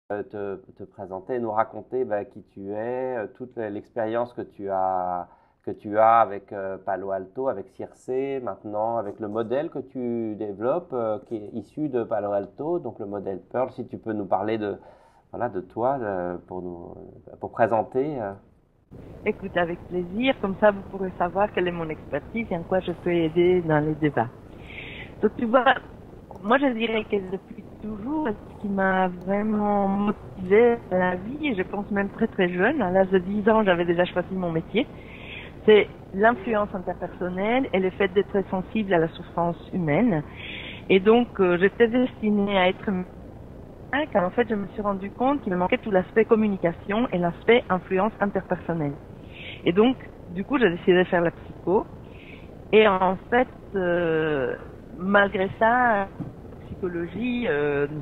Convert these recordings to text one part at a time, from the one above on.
te présenter, nous raconter qui tu es, toute l'expérience que tu as avec Palo Alto, avec Circe, maintenant avec le modèle que tu développes qui est issu de Palo Alto, donc le modèle Pearl. Si tu peux nous parler de toi pour présenter. Écoute, avec plaisir, comme ça vous pourrez savoir quelle est mon expertise et en quoi je peux aider dans les débats. Donc tu vois, moi je dirais que depuis toujours, ce qui m'a vraiment motivée à la vie, et je pense même très très jeune, à l'âge de 10 ans j'avais déjà choisi mon métier, c'est l'influence interpersonnelle et le fait d'être sensible à la souffrance humaine. Et donc j'étais destinée à être car en fait je me suis rendu compte qu'il me manquait tout l'aspect communication et l'aspect influence interpersonnelle. Et donc du coup j'ai décidé de faire la psycho et en fait malgré ça la psychologie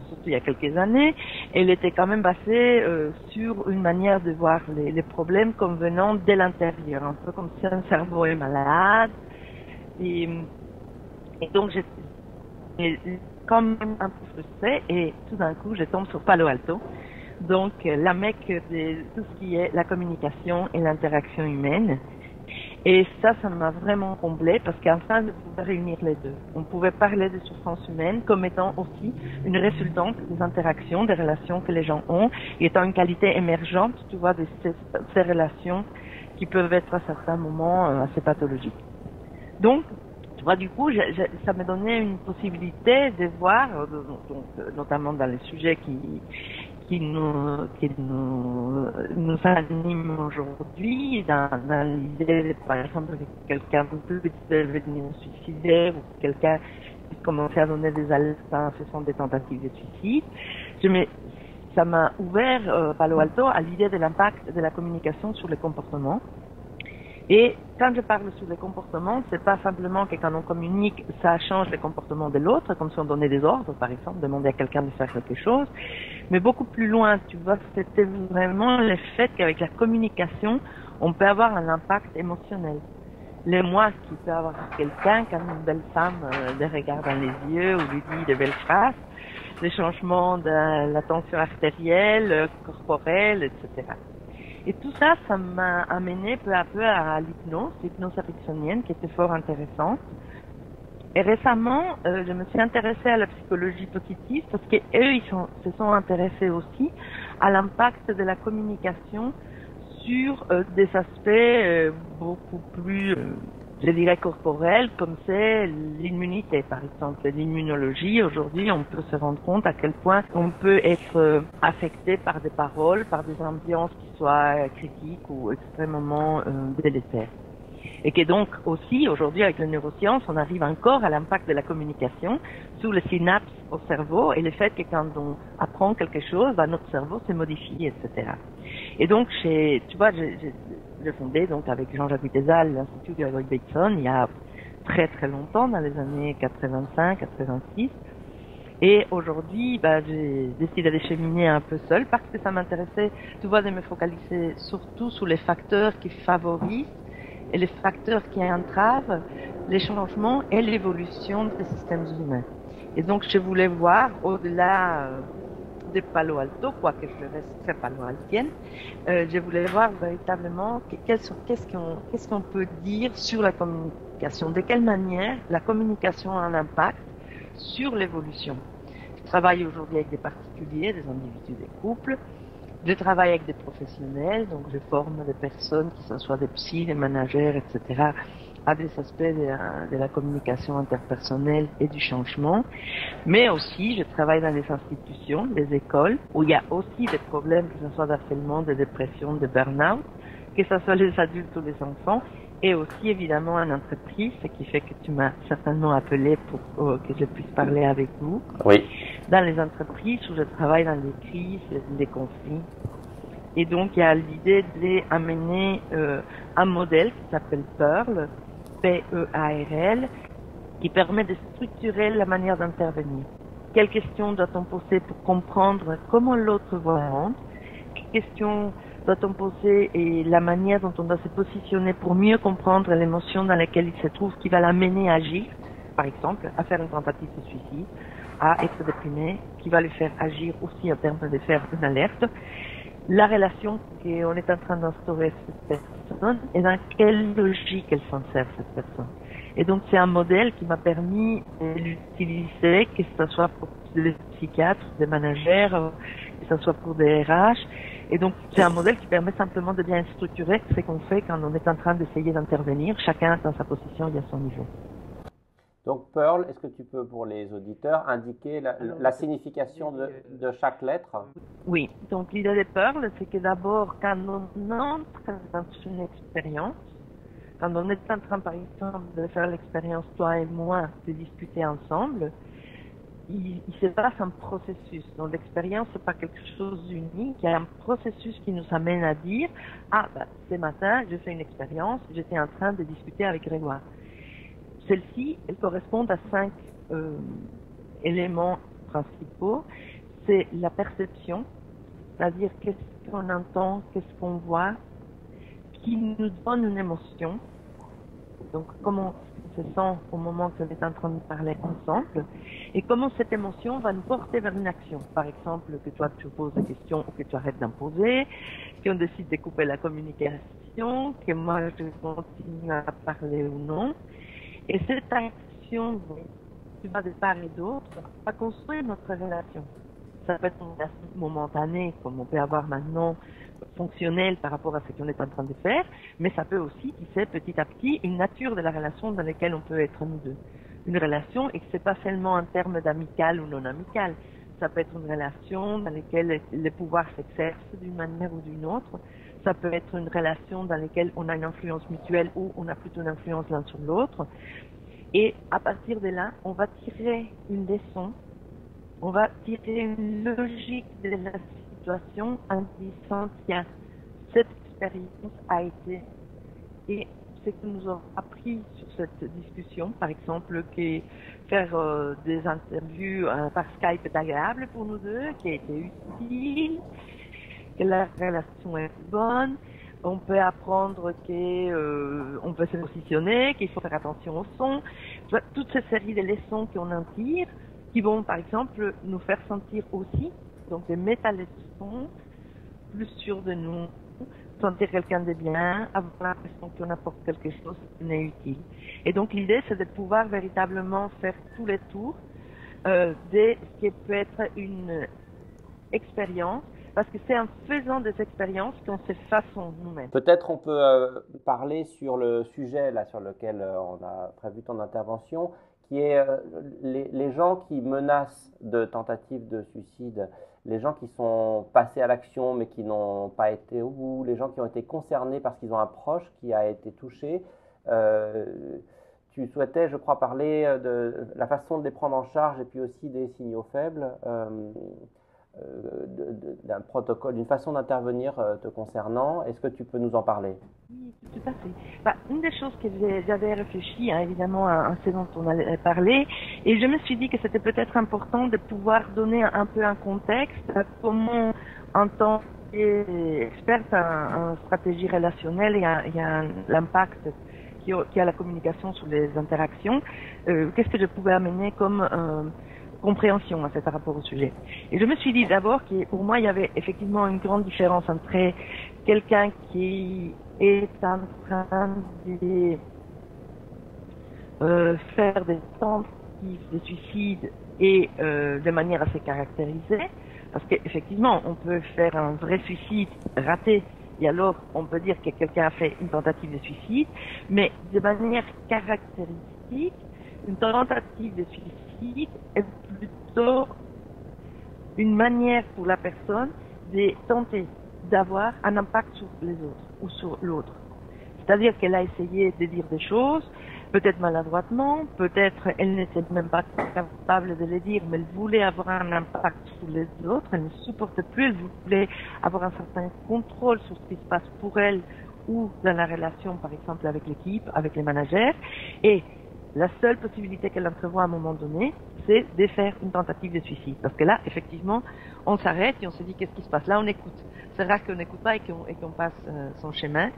surtout il y a quelques années elle était quand même basée sur une manière de voir les problèmes comme venant de l'intérieur, un peu comme si un cerveau est malade et donc j'ai quand même un peu frustrée et tout d'un coup je tombe sur Palo Alto, donc la mecque de tout ce qui est la communication et l'interaction humaine. Et ça m'a vraiment comblée parce qu'enfin je pouvais réunir les deux. On pouvait parler des souffrances humaines comme étant aussi une résultante des interactions, des relations que les gens ont, et étant une qualité émergente, tu vois, de ces relations qui peuvent être à certains moments assez pathologiques. Donc, tu vois, du coup, ça me donnait une possibilité de voir, notamment dans les sujets qui nous animent aujourd'hui, dans l'idée, par exemple, que quelqu'un peut devenir suicidaire ou que quelqu'un puisse commencer à donner des alertes en faisant des tentatives de suicide. Ça m'a ouvert, Palo Alto, à l'idée de l'impact de la communication sur les comportements. Et quand je parle sur les comportements, c'est pas simplement que quand on communique, ça change les comportements de l'autre, comme si on donnait des ordres, par exemple, demander à quelqu'un de faire quelque chose, mais beaucoup plus loin, tu vois, c'était vraiment le fait qu'avec la communication, on peut avoir un impact émotionnel. L'émoi qu'il peut avoir sur quelqu'un quand une belle femme le regarde dans les yeux ou lui dit de belles phrases, les changements de la tension artérielle, corporelle, etc. Et tout ça, ça m'a amené peu à peu à l'hypnose ericksonienne, qui était fort intéressante. Et récemment, je me suis intéressée à la psychologie positive parce qu'eux, se sont intéressés aussi à l'impact de la communication sur des aspects beaucoup plus, je dirais, corporels, comme c'est l'immunité, par exemple. L'immunologie, aujourd'hui, on peut se rendre compte à quel point on peut être affecté par des paroles, par des ambiances qui soient critiques ou extrêmement délétères. Et que donc aussi, aujourd'hui, avec les neurosciences, on arrive encore à l'impact de la communication sur les synapses au cerveau et le fait que quand on apprend quelque chose, notre cerveau se modifie, etc. Et donc, tu vois, j'ai fondé donc avec Jean-Jacques Witezal l'Institut Gregor Bateson il y a très très longtemps, dans les années 85-86. Et aujourd'hui, j'ai décidé de cheminer un peu seule parce que ça m'intéressait, tu vois, de me focaliser surtout sur les facteurs qui favorisent et les facteurs qui entravent les changements et l'évolution des systèmes humains. Et donc, je voulais voir au-delà de Palo Alto, quoique je reste très palo-altienne, je voulais voir véritablement qu'est-ce qu'on peut dire sur la communication, de quelle manière la communication a un impact sur l'évolution. Je travaille aujourd'hui avec des particuliers, des individus, des couples. Je travaille avec des professionnels, donc je forme des personnes, qui ce soit des psys, des managers, etc., à des aspects de la communication interpersonnelle et du changement. Mais aussi, je travaille dans des institutions, des écoles, où il y a aussi des problèmes, que ce soit d'harcèlement, de dépression, de burn-out, que ce soit les adultes ou les enfants, et aussi évidemment en entreprise, ce qui fait que tu m'as certainement appelé pour que je puisse parler avec vous. Oui. Dans les entreprises où je travaille dans des crises, des conflits. Et donc il y a l'idée d'amener un modèle qui s'appelle Pearl, P-E-A-R-L, qui permet de structurer la manière d'intervenir. Quelles questions doit-on poser pour comprendre comment l'autre voit le monde? Quelles questions doit-on poser et la manière dont on doit se positionner pour mieux comprendre l'émotion dans laquelle il se trouve qui va l'amener à agir, par exemple, à faire une tentative de suicide, à être déprimé, qui va le faire agir aussi en termes de faire une alerte, la relation qu'on est en train d'instaurer avec cette personne et dans quelle logique elle s'en sert cette personne. Et donc c'est un modèle qui m'a permis de l'utiliser, que ce soit pour des psychiatres, des managers, que ce soit pour des RH. Et donc c'est un modèle qui permet simplement de bien structurer ce qu'on fait quand on est en train d'essayer d'intervenir, chacun dans sa position et à son niveau. Donc Pearl, est-ce que tu peux pour les auditeurs indiquer la signification de chaque lettre? Oui, donc l'idée de Pearl, c'est que d'abord quand on entre dans une expérience, quand on est en train, par exemple, de faire l'expérience, toi et moi, de discuter ensemble, il se passe un processus. Donc l'expérience, c'est pas quelque chose d'unique, il y a un processus qui nous amène à dire « Ah, bah, ce matin, j'ai fait une expérience, j'étais en train de discuter avec Grégoire. » Celles-ci, elles correspondent à 5 éléments principaux. C'est la perception, c'est-à-dire qu'est-ce qu'on entend, qu'est-ce qu'on voit, qui nous donne une émotion, donc comment on se sent au moment qu'on est en train de parler ensemble, et comment cette émotion va nous porter vers une action. Par exemple, que toi tu poses des questions ou que tu arrêtes d'en poser, qu'on décide de couper la communication, que moi je continue à parler ou non. Et cette action, qui va de part et d'autre, va construire notre relation. Ça peut être une relation momentanée, comme on peut avoir maintenant, fonctionnelle par rapport à ce qu'on est en train de faire, mais ça peut aussi tisser petit à petit une nature de la relation dans laquelle on peut être nous deux. Une relation, et que c'est pas seulement en termes d'amical ou non amical. Ça peut être une relation dans laquelle les pouvoirs s'exercent d'une manière ou d'une autre. Ça peut être une relation dans laquelle on a une influence mutuelle ou on a plutôt une influence l'un sur l'autre. Et à partir de là, on va tirer une leçon, on va tirer une logique de la situation en disant, tiens, cette expérience a été, et ce que nous avons appris sur cette discussion, par exemple, que faire des interviews par Skype est agréable pour nous deux, qui a été utile, que la relation est bonne. On peut apprendre qu'on peut se positionner, qu'il faut faire attention au son. Toute cette série de leçons qu'on en tire, qui vont par exemple nous faire sentir aussi, donc des méta-leçons, plus sûrs de nous, sentir quelqu'un de bien, avoir l'impression qu'on apporte quelque chose qui est utile. Et donc l'idée, c'est de pouvoir véritablement faire tous les tours de ce qui peut être une expérience, parce que c'est en faisant des expériences qu'on se façonne nous-mêmes. Peut-être on peut parler sur le sujet là, sur lequel on a prévu ton intervention, qui est les gens qui menacent de tentatives de suicide, les gens qui sont passés à l'action mais qui n'ont pas été au bout, les gens qui ont été concernés parce qu'ils ont un proche qui a été touché. Tu souhaitais, je crois, parler de la façon de les prendre en charge et puis aussi des signaux faibles. D'un protocole, d'une façon d'intervenir te concernant. Est-ce que tu peux nous en parler? Oui, tout à fait. Une des choses que j'avais réfléchi, évidemment, à ce dont on allait parler, et je me suis dit que c'était peut-être important de pouvoir donner un peu un contexte à comment, en tant qu'experte en stratégie relationnelle et l'impact qui a la communication sur les interactions, qu'est-ce que je pouvais amener comme compréhension à cet rapport au sujet. Et je me suis dit d'abord que pour moi il y avait effectivement une grande différence entre quelqu'un qui est en train de faire des tentatives de suicide et de manière assez caractérisée, parce qu'effectivement on peut faire un vrai suicide raté et alors on peut dire que quelqu'un a fait une tentative de suicide, mais de manière caractéristique, une tentative de suicide est plutôt une manière pour la personne de tenter d'avoir un impact sur les autres ou sur l'autre. C'est-à-dire qu'elle a essayé de dire des choses, peut-être maladroitement, peut-être elle n'était même pas capable de les dire, mais elle voulait avoir un impact sur les autres, elle ne supportait plus, elle voulait avoir un certain contrôle sur ce qui se passe pour elle ou dans la relation, par exemple, avec l'équipe, avec les managers, et la seule possibilité qu'elle entrevoit à un moment donné, c'est de faire une tentative de suicide. Parce que là, effectivement, on s'arrête et on se dit qu'est-ce qui se passe. Là, on écoute. C'est rare qu'on n'écoute pas et qu'on passe son chemin.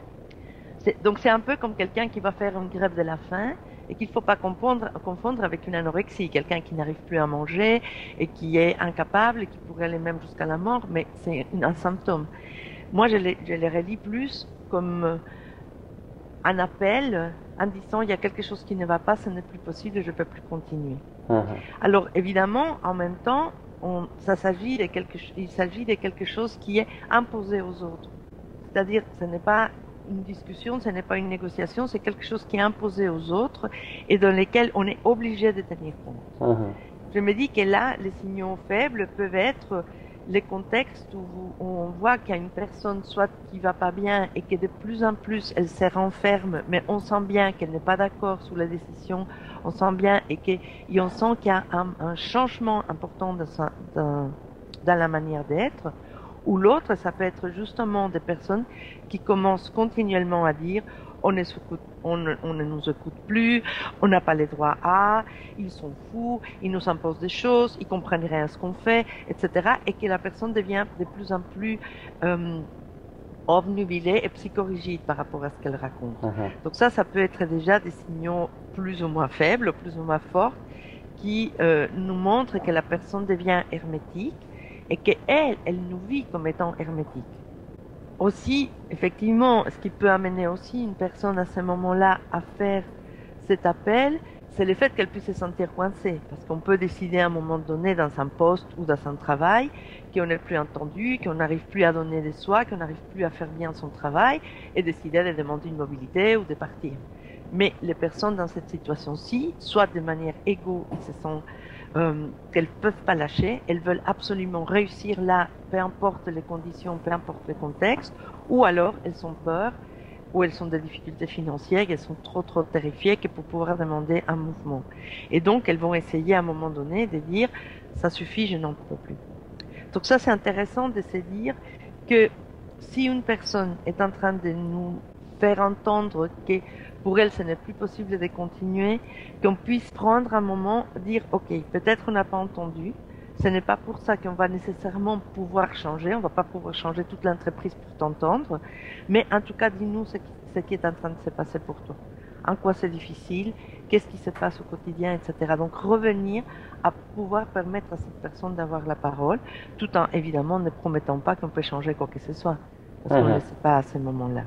Donc c'est un peu comme quelqu'un qui va faire une grève de la faim et qu'il ne faut pas confondre avec une anorexie, quelqu'un qui n'arrive plus à manger et qui est incapable et qui pourrait aller même jusqu'à la mort, mais c'est un symptôme. Moi, je les relis plus comme un appel en disant il y a quelque chose qui ne va pas, ce n'est plus possible, je ne peux plus continuer. Alors évidemment, en même temps, il s'agit de quelque chose qui est imposé aux autres. C'est-à-dire, ce n'est pas une discussion, ce n'est pas une négociation, c'est quelque chose qui est imposé aux autres et dans lesquels on est obligé de tenir compte. Je me dis que là, les signaux faibles peuvent être les contextes où on voit qu'il y a une personne soit qui va pas bien et que de plus en plus elle se renferme, mais on sent bien qu'elle n'est pas d'accord sur la décision, on sent bien et on sent qu'il y a un changement important dans la manière d'être. Ou l'autre, ça peut être justement des personnes qui commencent continuellement à dire on ne nous écoute plus, on n'a pas les droits à, ils sont fous, ils nous imposent des choses, ils comprennent rien à ce qu'on fait, etc. Et que la personne devient de plus en plus obnubilée et psychorigide par rapport à ce qu'elle raconte. Donc ça peut être déjà des signaux plus ou moins faibles, plus ou moins forts, qui nous montrent que la personne devient hermétique et qu'elle nous vit comme étant hermétique. Aussi, effectivement, ce qui peut amener aussi une personne à ce moment-là à faire cet appel, c'est le fait qu'elle puisse se sentir coincée. Parce qu'on peut décider à un moment donné dans un poste ou dans un travail qu'on n'est plus entendu, qu'on n'arrive plus à donner de soi, qu'on n'arrive plus à faire bien son travail et décider de demander une mobilité ou de partir. Mais les personnes dans cette situation-ci, soit de manière égaux, ils se sentent qu'elles ne peuvent pas lâcher, elles veulent absolument réussir là, peu importe les conditions, peu importe le contexte, ou alors elles ont peur, ou elles ont des difficultés financières, elles sont trop terrifiées que pour pouvoir demander un mouvement. Et donc elles vont essayer à un moment donné de dire ça suffit, je n'en peux plus. Donc ça c'est intéressant de se dire que si une personne est en train de nous faire entendre que pour elle, ce n'est plus possible de continuer, qu'on puisse prendre un moment, dire, OK, peut-être on n'a pas entendu, ce n'est pas pour ça qu'on va nécessairement pouvoir changer, on va pas pouvoir changer toute l'entreprise pour t'entendre, mais en tout cas, dis-nous ce qui est en train de se passer pour toi. En quoi c'est difficile, qu'est-ce qui se passe au quotidien, etc. Donc revenir à pouvoir permettre à cette personne d'avoir la parole, tout en évidemment ne promettant pas qu'on peut changer quoi que ce soit, parce qu'on ne le sait pas à ce moment-là.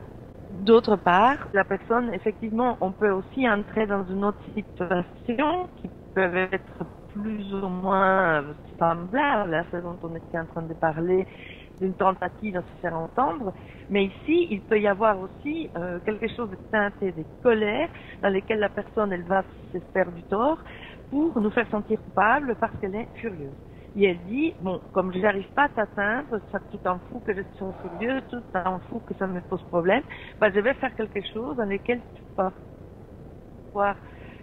D'autre part, la personne, effectivement, on peut aussi entrer dans une autre situation qui peut être plus ou moins semblable à ce dont on était en train de parler, d'une tentative à se faire entendre. Mais ici, il peut y avoir aussi quelque chose de teinté de colère dans lequel la personne, elle va se faire du tort pour nous faire sentir coupables parce qu'elle est furieuse. Et elle dit, bon, comme je n'arrive pas à t'atteindre, ça tout en fou que je sois furieux, tout en fou que ça me pose problème, bah, je vais faire quelque chose dans lequel tu vas pouvoir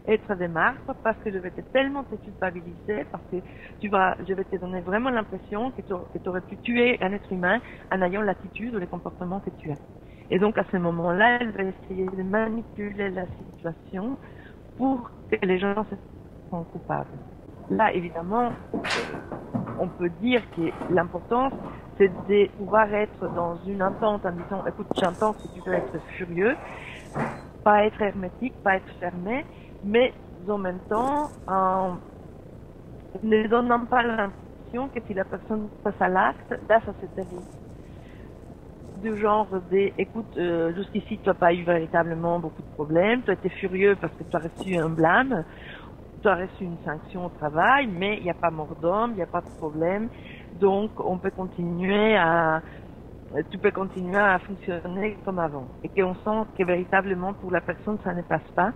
être des marques parce que je vais tellement te culpabiliser, parce que je vais te donner vraiment l'impression que tu aurais pu tuer un être humain en ayant l'attitude ou les comportements que tu as. Et donc à ce moment-là, elle va essayer de manipuler la situation pour que les gens se sentent coupables. Là, évidemment, on peut dire que l'importance, c'est de pouvoir être dans une entente en disant, écoute, j'entends que tu peux être furieux, pas être hermétique, pas être fermé, mais en même temps, en ne donnant pas l'impression que si la personne passe à l'acte, là, ça c'est terrible. Du genre de, écoute, jusqu'ici, tu n'as pas eu véritablement beaucoup de problèmes, tu as été furieux parce que tu as reçu un blâme, tu as reçu une sanction au travail, mais il n'y a pas mort d'homme, il n'y a pas de problème, donc on peut tu peux continuer à fonctionner comme avant. Et qu'on sent que véritablement pour la personne ça ne passe pas.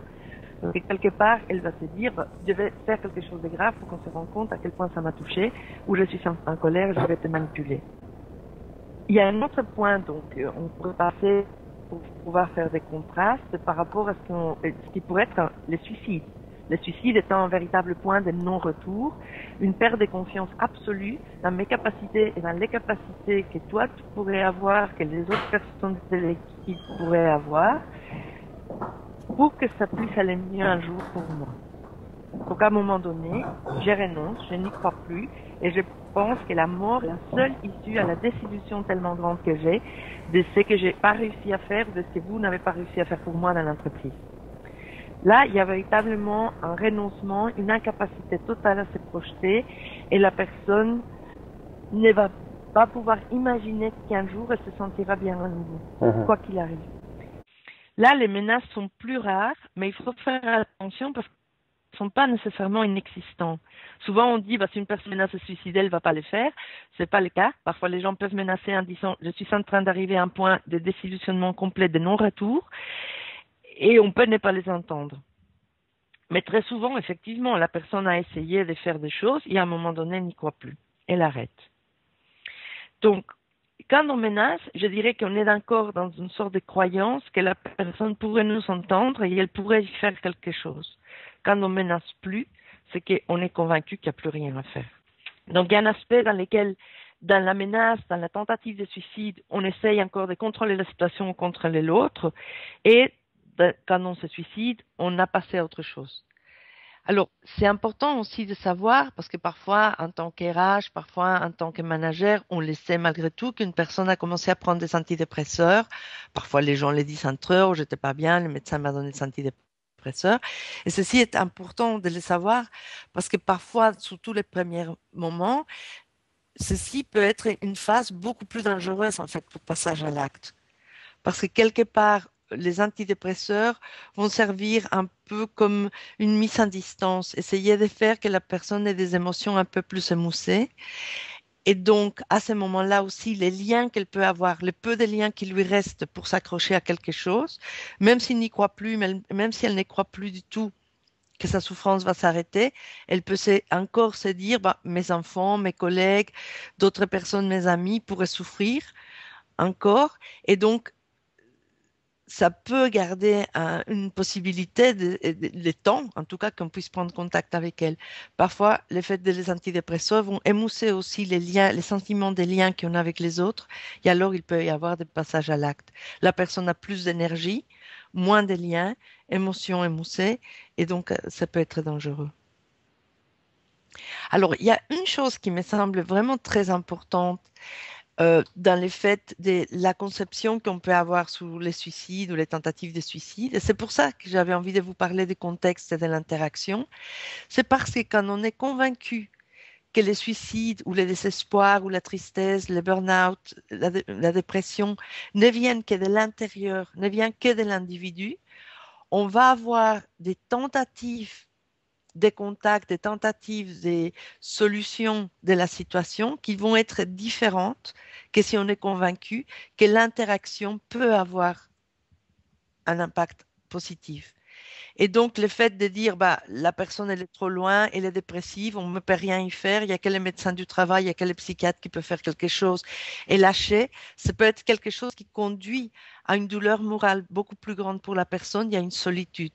Donc quelque part, elle va se dire, je vais faire quelque chose de grave pour qu'on se rende compte à quel point ça m'a touché, ou je suis en colère, je vais te manipuler. Il y a un autre point, donc on pourrait passer pour pouvoir faire des contrastes par rapport à ce qui pourrait être les suicides. Le suicide étant un véritable point de non-retour, une perte de confiance absolue dans mes capacités et dans les capacités que toi tu pourrais avoir, que les autres personnes de l'équipe pourraient avoir, pour que ça puisse aller mieux un jour pour moi. Donc à un moment donné, je renonce, je n'y crois plus, et je pense que la mort est la seule issue à la désillusion tellement grande que j'ai de ce que j'ai pas réussi à faire, de ce que vous n'avez pas réussi à faire pour moi dans l'entreprise. Là, il y a véritablement un renoncement, une incapacité totale à se projeter et la personne ne va pas pouvoir imaginer qu'un jour elle se sentira bien à nouveau, quoi qu'il arrive. Là, les menaces sont plus rares, mais il faut faire attention parce qu'elles ne sont pas nécessairement inexistantes. Souvent, on dit, si une personne menace de se suicider, elle ne va pas le faire. Ce n'est pas le cas. Parfois, les gens peuvent menacer en disant, je suis en train d'arriver à un point de désillusionnement complet, de non-retour, et on peut ne pas les entendre. Mais très souvent, effectivement, la personne a essayé de faire des choses et à un moment donné, elle n'y croit plus. Elle arrête. Donc, quand on menace, je dirais qu'on est encore dans une sorte de croyance que la personne pourrait nous entendre et elle pourrait y faire quelque chose. Quand on menace plus, c'est qu'on est convaincu qu'il n'y a plus rien à faire. Donc, il y a un aspect dans lequel, dans la menace, dans la tentative de suicide, on essaye encore de contrôler la situation ou contrôler l'autre. Et quand on se suicide, on a passé à autre chose. Alors, c'est important aussi de savoir, parce que parfois, en tant qu'RH, parfois en tant que manager, on le sait malgré tout qu'une personne a commencé à prendre des antidépresseurs. Parfois, les gens le disent entre eux, oh, j'étais pas bien, le médecin m'a donné des antidépresseurs. Et ceci est important de le savoir, parce que parfois, surtout les premiers moments, ceci peut être une phase beaucoup plus dangereuse, en fait, pour le passage à l'acte. Parce que quelque part, les antidépresseurs vont servir un peu comme une mise en distance, essayer de faire que la personne ait des émotions un peu plus émoussées. Et donc, à ce moment-là aussi, les liens qu'elle peut avoir, le peu de liens qui lui restent pour s'accrocher à quelque chose, même s'il n'y croit plus, même si elle ne croit plus du tout que sa souffrance va s'arrêter, elle peut encore se dire, mes enfants, mes collègues, d'autres personnes, mes amis pourraient souffrir encore. Et donc, ça peut garder une possibilité, le temps, en tout cas, qu'on puisse prendre contact avec elle. Parfois, le fait des antidépresseurs vont émousser aussi les liens, les sentiments des liens qu'on a avec les autres, et alors il peut y avoir des passages à l'acte. La personne a plus d'énergie, moins de liens, émotions émoussées, et donc ça peut être dangereux. Alors, il y a une chose qui me semble vraiment très importante dans les faits de la conception qu'on peut avoir sur les suicides ou les tentatives de suicide. Et c'est pour ça que j'avais envie de vous parler du contexte et de l'interaction. C'est parce que quand on est convaincu que les suicides ou le désespoir ou la tristesse, le burn-out, la dépression ne viennent que de l'intérieur, ne viennent que de l'individu, on va avoir des tentatives des contacts, des tentatives, des solutions de la situation qui vont être différentes que si on est convaincu que l'interaction peut avoir un impact positif. Et donc, le fait de dire, la personne, elle est trop loin, elle est dépressive, on ne peut rien y faire, il n'y a que les médecins du travail, il n'y a que les psychiatres qui peuvent faire quelque chose, et lâcher, ça peut être quelque chose qui conduit à une douleur morale beaucoup plus grande pour la personne, il y a une solitude.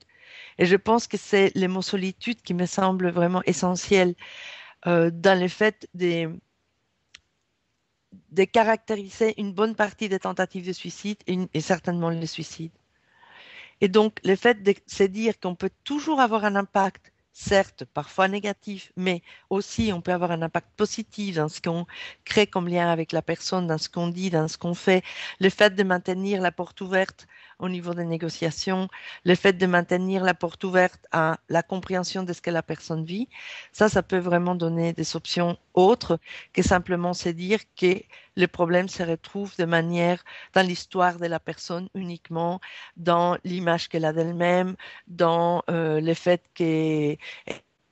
Et je pense que c'est le mot solitude qui me semble vraiment essentiel dans le fait de caractériser une bonne partie des tentatives de suicide et certainement les suicides. Et donc, le fait de se dire qu'on peut toujours avoir un impact, certes, parfois négatif, mais aussi on peut avoir un impact positif dans ce qu'on crée comme lien avec la personne, dans ce qu'on dit, dans ce qu'on fait. Le fait de maintenir la porte ouverte au niveau des négociations, le fait de maintenir la porte ouverte à la compréhension de ce que la personne vit, ça peut vraiment donner des options autres que simplement se dire que le problème se retrouve de manière dans l'histoire de la personne uniquement, dans l'image qu'elle a d'elle-même, dans le fait qu'elle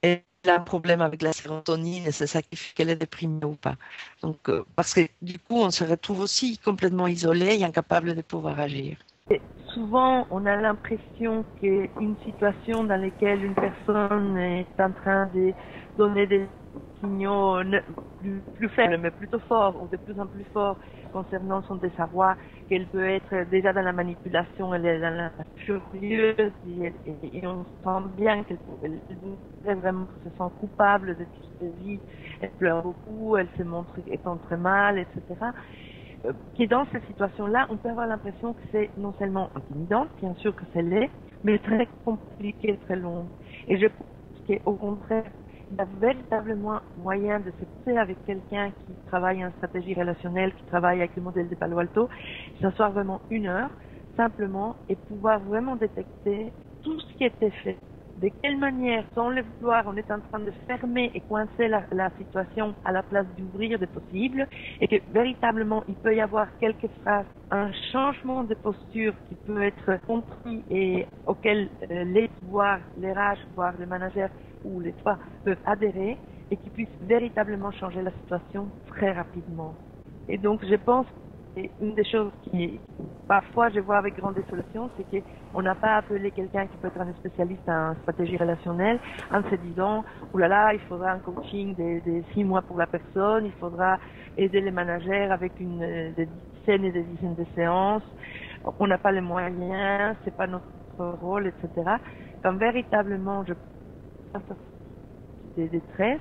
a un problème avec la sérotonine et c'est ça qui fait qu'elle est déprimée ou pas. Donc, parce que du coup, on se retrouve aussi complètement isolé et incapable de pouvoir agir. Et souvent, on a l'impression qu'une situation dans laquelle une personne est en train de donner des signaux plus faibles, mais plutôt forts, ou de plus en plus forts concernant son désarroi, qu'elle peut être déjà dans la manipulation, elle est dans la furieuse, et on sent bien qu'elle vraiment se sent coupable de tout ce qu'elle vit, elle pleure beaucoup, elle se montre très mal, etc. Qui dans ces situations-là, on peut avoir l'impression que c'est non seulement intimidant, bien sûr que c'est l'est, mais très compliqué, très long. Et je pense qu'au contraire, il y a véritablement moyen de se poser avec quelqu'un qui travaille en stratégie relationnelle, qui travaille avec le modèle de Palo Alto, s'asseoir vraiment 1 heure, simplement, et pouvoir vraiment détecter tout ce qui était fait, de quelle manière, sans le vouloir, on est en train de fermer et coincer la situation à la place d'ouvrir des possibles, et que véritablement il peut y avoir quelques phrases, un changement de posture qui peut être compris et auquel les pouvoirs, les RH, voire les managers ou les trois peuvent adhérer et qui puisse véritablement changer la situation très rapidement. Et donc je pense et une des choses qui, parfois, je vois avec grande désolation, c'est qu'on n'a pas appelé quelqu'un qui peut être un spécialiste en stratégie relationnelle en se disant, oulala, il faudra un coaching de 6 mois pour la personne, il faudra aider les managers avec des dizaines et des dizaines de séances, on n'a pas les moyens, c'est pas notre rôle, etc. Quand véritablement, je pense des détresses,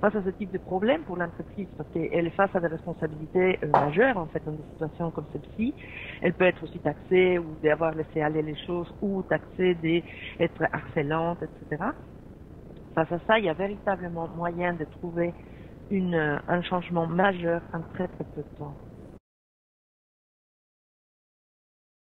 face à ce type de problème pour l'entreprise, parce qu'elle est face à des responsabilités majeures, en fait, dans des situations comme celle-ci. Elle peut être aussi taxée ou d'avoir laissé aller les choses, ou taxée d'être harcelante, etc. Face à ça, il y a véritablement moyen de trouver un changement majeur en très très peu de temps.